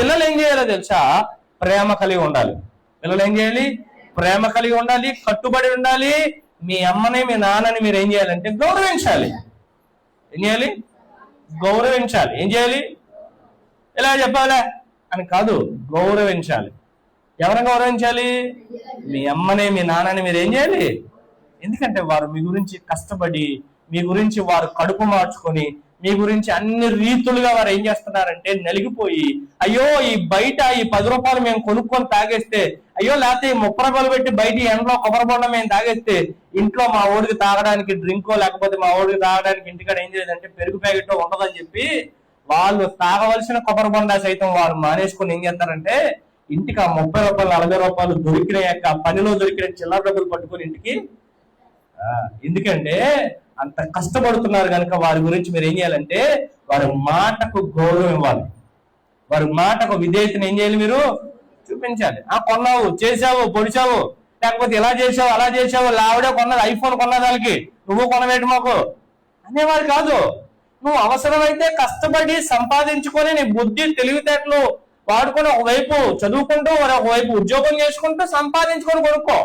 పిల్లలు ఏం చేయాలో తెలుసా? ప్రేమ కలిగి ఉండాలి. పిల్లలు ఏం చేయాలి? ప్రేమ కలిగి ఉండాలి, కట్టుబడి ఉండాలి. మీ అమ్మని మీ నాన్నని మీరు ఏం చేయాలంటే గౌరవించాలి. ఏం చేయాలి? గౌరవించాలి. ఏం చేయాలి? ఇలా చెప్పాలా అని కాదు, గౌరవించాలి. ఎవరిని గౌరవించాలి? మీ అమ్మని మీ నాన్నని మీరు ఏం చేయాలి? ఎందుకంటే వారు మీ గురించి కష్టపడి, మీ గురించి వారు కడుపు మార్చుకొని, మీ గురించి అన్ని రీతులుగా వారు ఏం చేస్తున్నారంటే నలిగిపోయి, అయ్యో ఈ బయట ఈ 10 రూపాయలు మేము కొనుక్కొని తాగేస్తే, అయ్యో లేకపోతే ఈ 30 రూపాయలు పెట్టి బయట ఎండలో కొబ్బరి బొండ మేము తాగేస్తే, ఇంట్లో మా ఓడికి తాగడానికి డ్రింకో లేకపోతే మా ఓడికి తాగడానికి ఇంటికాడ ఏం చేయదంటే పెరుగు ప్యాకెట్ ఉండదని చెప్పి వాళ్ళు తాగవలసిన కొబ్బరి బొండ సైతం వారు మానేసుకొని ఏం చేస్తారంటే ఇంటికి ఆ 30 రూపాయలు 40 రూపాయలు దొరికిన యొక్క పనిలో దొరికిన చిల్లర డబ్బులు పట్టుకొని ఇంటికి. ఎందుకంటే అంత కష్టపడుతున్నారు కనుక వారి గురించి మీరు ఏం చేయాలంటే వారి మాటకు గౌరవం ఇవ్వాలి. వారి మాటకు విధేయతను ఏం చేయాలి? మీరు చూపించాలి. కొన్నావు, చేసావు, పొడిచావు, లేకపోతే ఇలా చేసావు అలా చేసావు, ఆవిడే కొన్నది ఐఫోన్ కొన్నది, వాళ్ళకి నువ్వు కొనవేటి మాకు అనేవారు కాదు. నువ్వు అవసరమైతే కష్టపడి సంపాదించుకొని నీ బుద్ధి తెలివితేటలు వాడుకొని ఒకవైపు చదువుకుంటూ ఒకవైపు ఉద్యోగం చేసుకుంటూ సంపాదించుకొని కొనుక్కో.